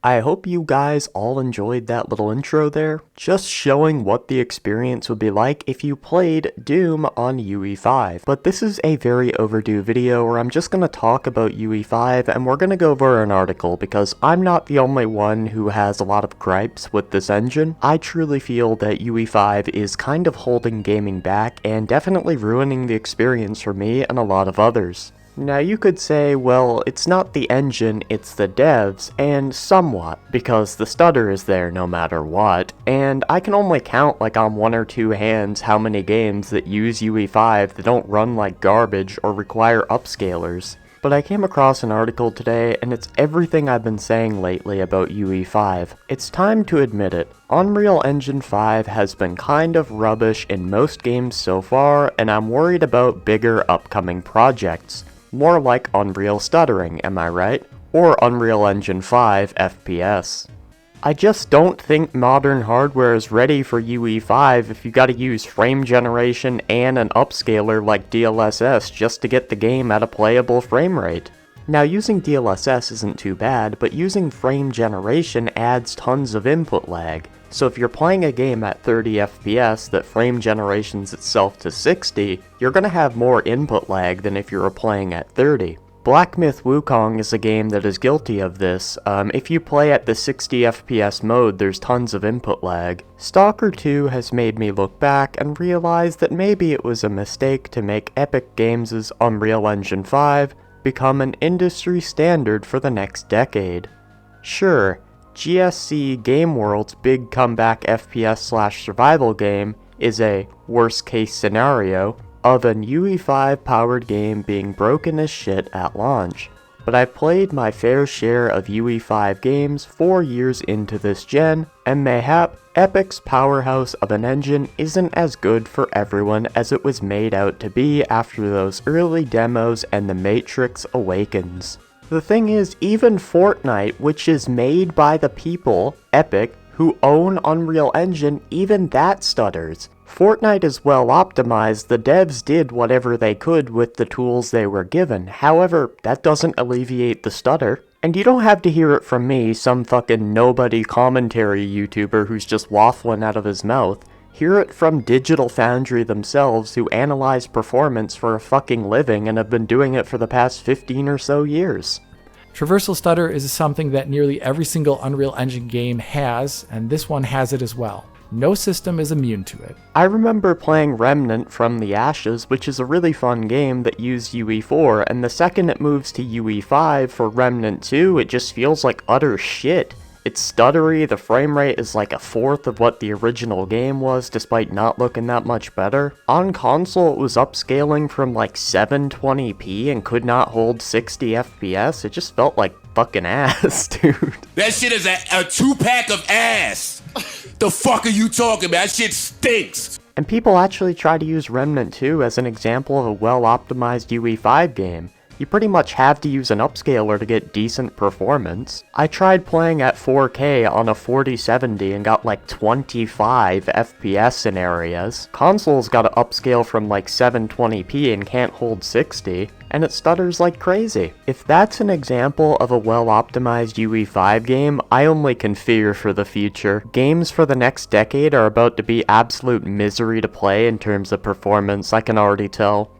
I hope you guys all enjoyed that little intro there, just showing what the experience would be like if you played Doom on UE5. But this is a very overdue video where I'm just going to talk about UE5 and we're going to go over an article because I'm not the only one who has a lot of gripes with this engine. I truly feel that UE5 is kind of holding gaming back and definitely ruining the experience for me and a lot of others. Now you could say, well, it's not the engine, it's the devs, and somewhat, because the stutter is there no matter what, and I can only count like on one or two hands how many games that use UE5 that don't run like garbage or require upscalers. But I came across an article today, and it's everything I've been saying lately about UE5. It's time to admit it. Unreal Engine 5 has been kind of rubbish in most games so far, and I'm worried about bigger upcoming projects. More like Unreal stuttering, am I right? Or Unreal Engine 5 FPS. I just don't think modern hardware is ready for UE5 if you gotta use frame generation and an upscaler like DLSS just to get the game at a playable frame rate. Now using DLSS isn't too bad, but using frame generation adds tons of input lag. So if you're playing a game at 30 FPS that frame generations itself to 60, you're gonna have more input lag than if you were playing at 30. Black Myth Wukong is a game that is guilty of this. If you play at the 60 FPS mode, there's tons of input lag. Stalker 2 has made me look back and realize that maybe it was a mistake to make Epic Games' Unreal Engine 5 become an industry standard for the next decade. Sure, GSC Game World's big comeback FPS/survival game is a worst-case scenario of an UE5 powered game being broken as shit at launch. But I've played my fair share of UE5 games 4 years into this gen, and mayhap Epic's powerhouse of an engine isn't as good for everyone as it was made out to be after those early demos and The Matrix Awakens. The thing is, even Fortnite, which is made by the people, Epic, who own Unreal Engine, even that stutters. Fortnite is well optimized, the devs did whatever they could with the tools they were given, however, that doesn't alleviate the stutter. And you don't have to hear it from me, some fucking nobody commentary YouTuber who's just waffling out of his mouth. Hear it from Digital Foundry themselves, who analyze performance for a fucking living and have been doing it for the past 15 or so years. Traversal stutter is something that nearly every single Unreal Engine game has, and this one has it as well. No system is immune to it. I remember playing Remnant from the Ashes, which is a really fun game that used UE4, and the second it moves to UE5 for Remnant 2, it just feels like utter shit. It's stuttery, the frame rate is like a fourth of what the original game was, despite not looking that much better. On console, it was upscaling from like 720p and could not hold 60 FPS. It just felt like fucking ass, dude. That shit is a 2-pack of ass. The fuck are you talking about? That shit stinks. And people actually try to use Remnant 2 as an example of a well-optimized UE5 game. You pretty much have to use an upscaler to get decent performance. I tried playing at 4K on a 4070 and got like 25 FPS in areas. Console's got to upscale from like 720p and can't hold 60, and it stutters like crazy. If that's an example of a well-optimized UE5 game, I only can fear for the future. Games for the next decade are about to be absolute misery to play in terms of performance, I can already tell.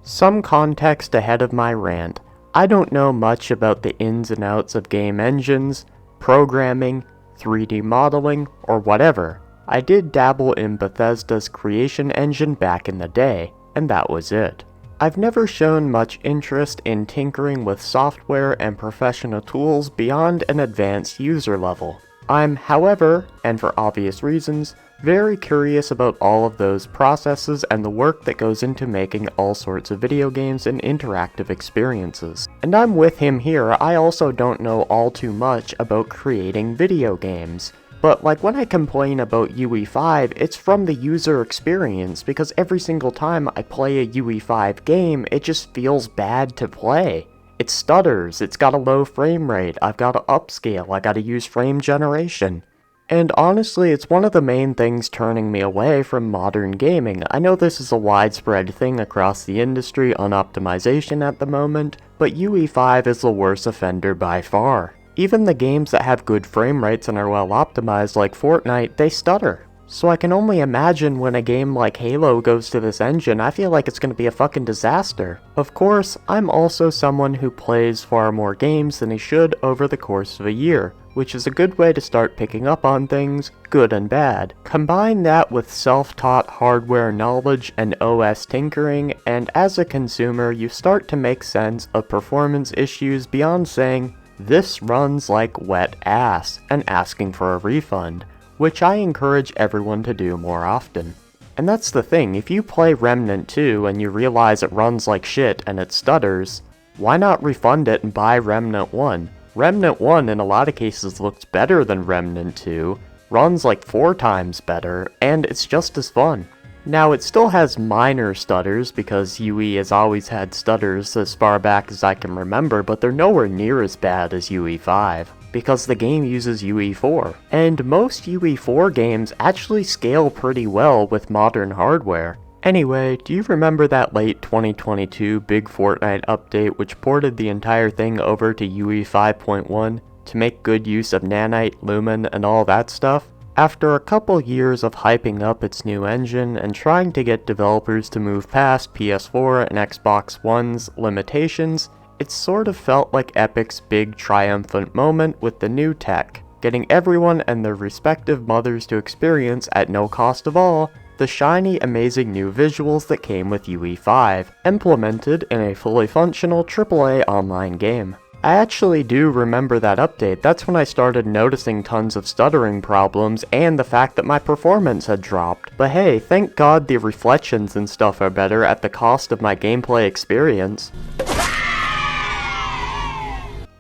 Some context ahead of my rant. I don't know much about the ins and outs of game engines, programming, 3D modeling, or whatever. I did dabble in Bethesda's creation engine back in the day, and that was it. I've never shown much interest in tinkering with software and professional tools beyond an advanced user level. I'm, however, and for obvious reasons, very curious about all of those processes and the work that goes into making all sorts of video games and interactive experiences. And I'm with him here, I also don't know all too much about creating video games. But like when I complain about UE5, it's from the user experience, because every single time I play a UE5 game, it just feels bad to play. It stutters, it's got a low frame rate, I've got to upscale, I gotta use frame generation. And honestly, it's one of the main things turning me away from modern gaming. I know this is a widespread thing across the industry on optimization at the moment, but UE5 is the worst offender by far. Even the games that have good frame rates and are well optimized like Fortnite, they stutter. So I can only imagine when a game like Halo goes to this engine, I feel like it's going to be a fucking disaster. Of course, I'm also someone who plays far more games than he should over the course of a year, which is a good way to start picking up on things, good and bad. Combine that with self-taught hardware knowledge and OS tinkering, and as a consumer, you start to make sense of performance issues beyond saying, "This runs like wet ass," and asking for a refund, which I encourage everyone to do more often. And that's the thing, if you play Remnant 2 and you realize it runs like shit and it stutters, why not refund it and buy Remnant 1? Remnant 1 in a lot of cases looks better than Remnant 2, runs like 4 times better, and it's just as fun. Now it still has minor stutters because UE has always had stutters as far back as I can remember, but they're nowhere near as bad as UE5, because the game uses UE4. And most UE4 games actually scale pretty well with modern hardware. Anyway, do you remember that late 2022 big Fortnite update which ported the entire thing over to UE 5.1 to make good use of Nanite, Lumen, and all that stuff? After a couple years of hyping up its new engine and trying to get developers to move past PS4 and Xbox One's limitations, it sort of felt like Epic's big triumphant moment with the new tech, getting everyone and their respective mothers to experience at no cost of all the shiny, amazing new visuals that came with UE5, implemented in a fully functional AAA online game. I actually do remember that update. That's when I started noticing tons of stuttering problems and the fact that my performance had dropped. But hey, thank God the reflections and stuff are better at the cost of my gameplay experience.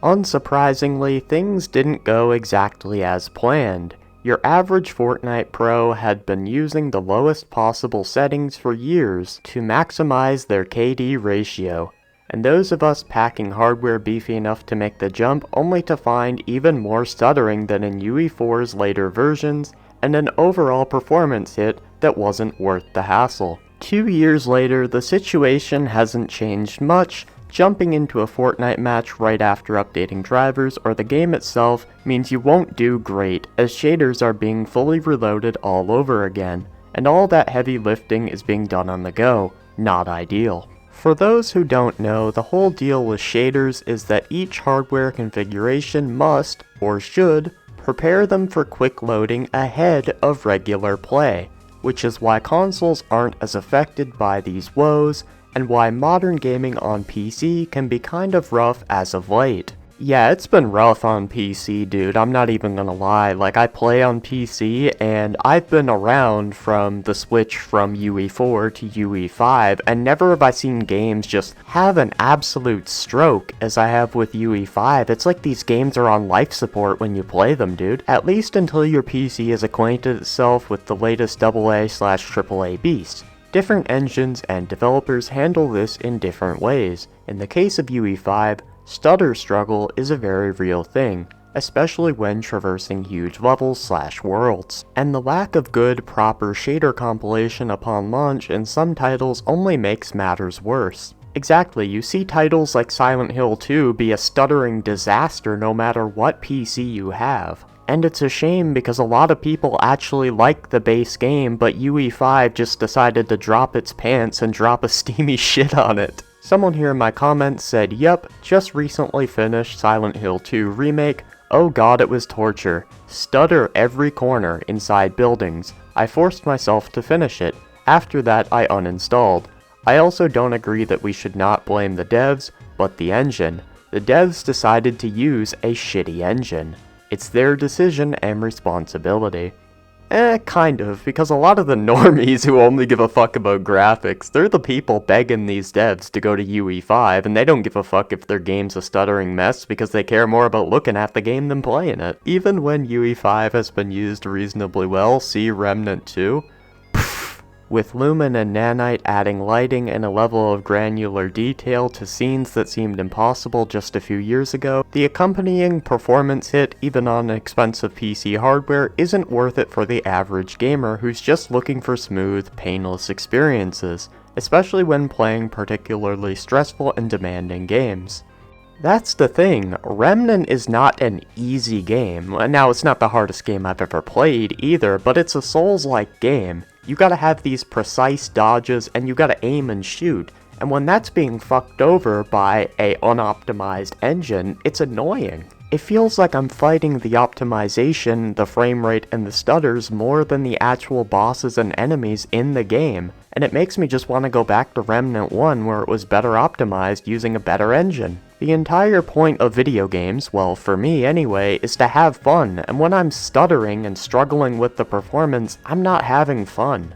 Unsurprisingly, things didn't go exactly as planned. Your average Fortnite pro had been using the lowest possible settings for years to maximize their KD ratio, and those of us packing hardware beefy enough to make the jump only to find even more stuttering than in UE4's later versions, and an overall performance hit that wasn't worth the hassle. 2 years later, the situation hasn't changed much. Jumping into a Fortnite match right after updating drivers or the game itself means you won't do great, as shaders are being fully reloaded all over again, and all that heavy lifting is being done on the go. Not ideal. For those who don't know, the whole deal with shaders is that each hardware configuration must, or should, prepare them for quick loading ahead of regular play, which is why consoles aren't as affected by these woes, and why modern gaming on PC can be kind of rough as of late. Yeah, it's been rough on PC, dude, I'm not even gonna lie. Like, I play on PC, and I've been around from the switch from UE4 to UE5, and never have I seen games just have an absolute stroke as I have with UE5. It's like these games are on life support when you play them, dude. At least until your PC has acquainted itself with the latest AA/AAA beast. Different engines and developers handle this in different ways. In the case of UE5, stutter struggle is a very real thing, especially when traversing huge levels/worlds. And the lack of good, proper shader compilation upon launch in some titles only makes matters worse. Exactly, you see titles like Silent Hill 2 be a stuttering disaster no matter what PC you have. And it's a shame because a lot of people actually like the base game, but UE5 just decided to drop its pants and drop a steamy shit on it. Someone here in my comments said, "Yep, just recently finished Silent Hill 2 remake. Oh god, it was torture. Stutter every corner inside buildings. I forced myself to finish it. After that, I uninstalled." I also don't agree that we should not blame the devs, but the engine. The devs decided to use a shitty engine. It's their decision and responsibility. Kind of, because a lot of the normies who only give a fuck about graphics, they're the people begging these devs to go to UE5, and they don't give a fuck if their game's a stuttering mess because they care more about looking at the game than playing it. Even when UE5 has been used reasonably well, see Remnant 2, with Lumen and Nanite adding lighting and a level of granular detail to scenes that seemed impossible just a few years ago, the accompanying performance hit, even on expensive PC hardware, isn't worth it for the average gamer who's just looking for smooth, painless experiences, especially when playing particularly stressful and demanding games. That's the thing, Remnant is not an easy game. Now, it's not the hardest game I've ever played either, but it's a Souls-like game. You gotta have these precise dodges, and you gotta aim and shoot. And when that's being fucked over by a unoptimized engine, it's annoying. It feels like I'm fighting the optimization, the frame rate, and the stutters more than the actual bosses and enemies in the game. And it makes me just want to go back to Remnant 1 where it was better optimized using a better engine. The entire point of video games, well for me anyway, is to have fun, and when I'm stuttering and struggling with the performance, I'm not having fun.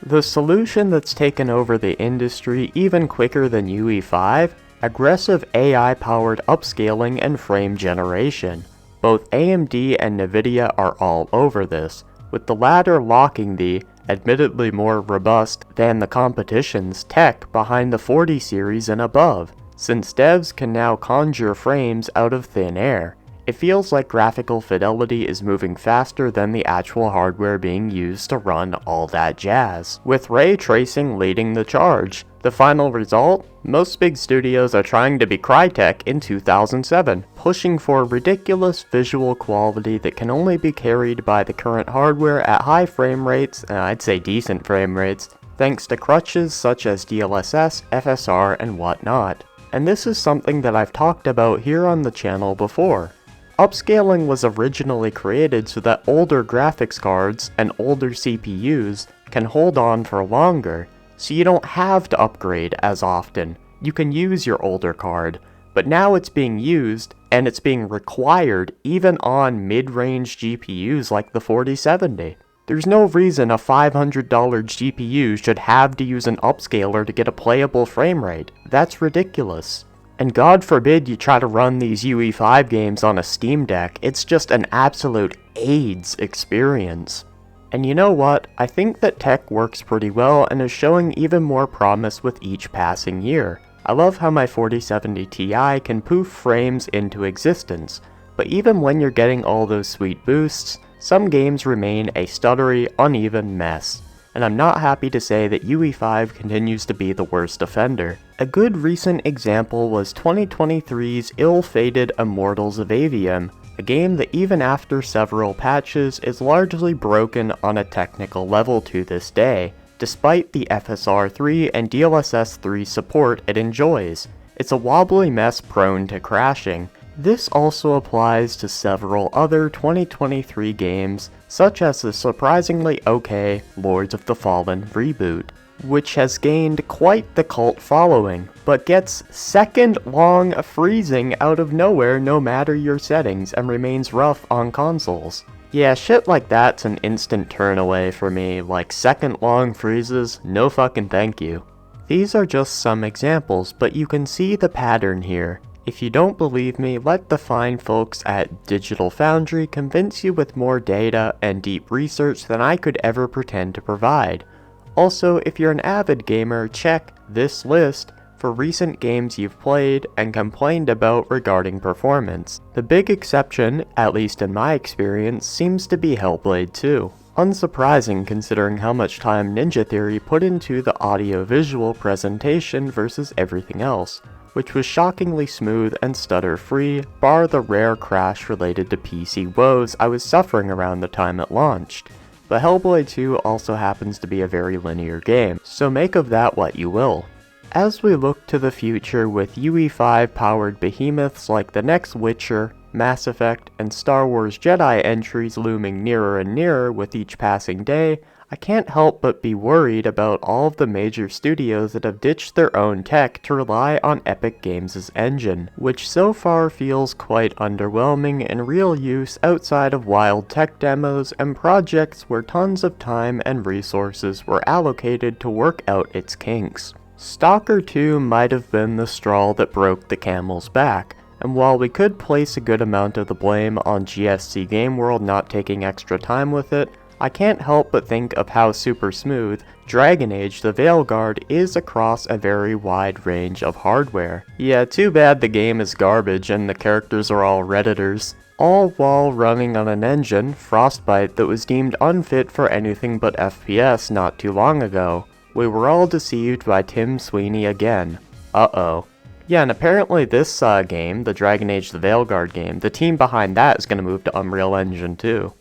The solution that's taken over the industry even quicker than UE5? Aggressive AI-powered upscaling and frame generation. Both AMD and Nvidia are all over this, with the latter locking the, admittedly more robust than the competition's tech behind the 40 series and above, since devs can now conjure frames out of thin air. It feels like graphical fidelity is moving faster than the actual hardware being used to run all that jazz, with ray tracing leading the charge. The final result? Most big studios are trying to be Crytek in 2007, pushing for ridiculous visual quality that can only be carried by the current hardware at high frame rates, I'd say decent frame rates, thanks to crutches such as DLSS, FSR, and whatnot. And this is something that I've talked about here on the channel before. Upscaling was originally created so that older graphics cards and older CPUs can hold on for longer, so you don't have to upgrade as often. You can use your older card, but now it's being used, and it's being required even on mid-range GPUs like the 4070. There's no reason a $500 GPU should have to use an upscaler to get a playable frame rate. That's ridiculous. And God forbid you try to run these UE5 games on a Steam Deck, it's just an absolute AIDS experience. And you know what, I think that tech works pretty well and is showing even more promise with each passing year. I love how my 4070 Ti can poof frames into existence, but even when you're getting all those sweet boosts, some games remain a stuttery, uneven mess. And I'm not happy to say that UE5 continues to be the worst offender. A good recent example was 2023's ill-fated Immortals of Avium, a game that even after several patches is largely broken on a technical level to this day, despite the FSR 3 and DLSS 3 support it enjoys. It's a wobbly mess prone to crashing. This also applies to several other 2023 games, such as the surprisingly okay Lords of the Fallen reboot, which has gained quite the cult following, but gets second-long freezing out of nowhere no matter your settings and remains rough on consoles. Yeah, shit like that's an instant turn away for me, like second-long freezes, no fucking thank you. These are just some examples, but you can see the pattern here. If you don't believe me, let the fine folks at Digital Foundry convince you with more data and deep research than I could ever pretend to provide. Also, if you're an avid gamer, check this list for recent games you've played and complained about regarding performance. The big exception, at least in my experience, seems to be Hellblade 2. Unsurprising considering how much time Ninja Theory put into the audio-visual presentation versus everything else, which was shockingly smooth and stutter-free, bar the rare crash related to PC woes I was suffering around the time it launched. But Hellblade 2 also happens to be a very linear game, so make of that what you will. As we look to the future with UE5 powered behemoths like the next Witcher, Mass Effect, and Star Wars Jedi entries looming nearer and nearer with each passing day, I can't help but be worried about all of the major studios that have ditched their own tech to rely on Epic Games' engine, which so far feels quite underwhelming in real use outside of wild tech demos and projects where tons of time and resources were allocated to work out its kinks. Stalker 2 might have been the straw that broke the camel's back, and while we could place a good amount of the blame on GSC Game World not taking extra time with it, I can't help but think of how super smooth Dragon Age the Veilguard is across a very wide range of hardware. Yeah, too bad the game is garbage and the characters are all Redditors. All while running on an engine, Frostbite, that was deemed unfit for anything but FPS not too long ago. We were all deceived by Tim Sweeney again. Uh-oh. Yeah, and apparently this game, the Dragon Age the Veilguard game, the team behind that is going to move to Unreal Engine too.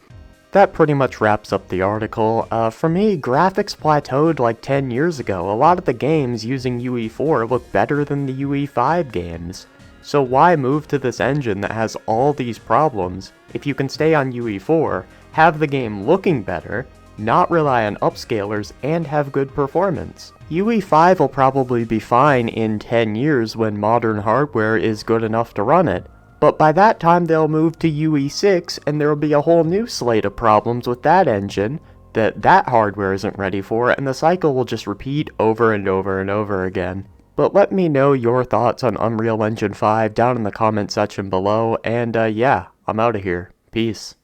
That pretty much wraps up the article. For me, graphics plateaued like 10 years ago. A lot of the games using UE4 look better than the UE5 games. So why move to this engine that has all these problems if you can stay on UE4, have the game looking better, not rely on upscalers, and have good performance? UE5 will probably be fine in 10 years when modern hardware is good enough to run it, but by that time they'll move to UE6 and there will be a whole new slate of problems with that engine that hardware isn't ready for, and the cycle will just repeat over and over and over again. But let me know your thoughts on Unreal Engine 5 down in the comment section below, and yeah, I'm out of here. Peace.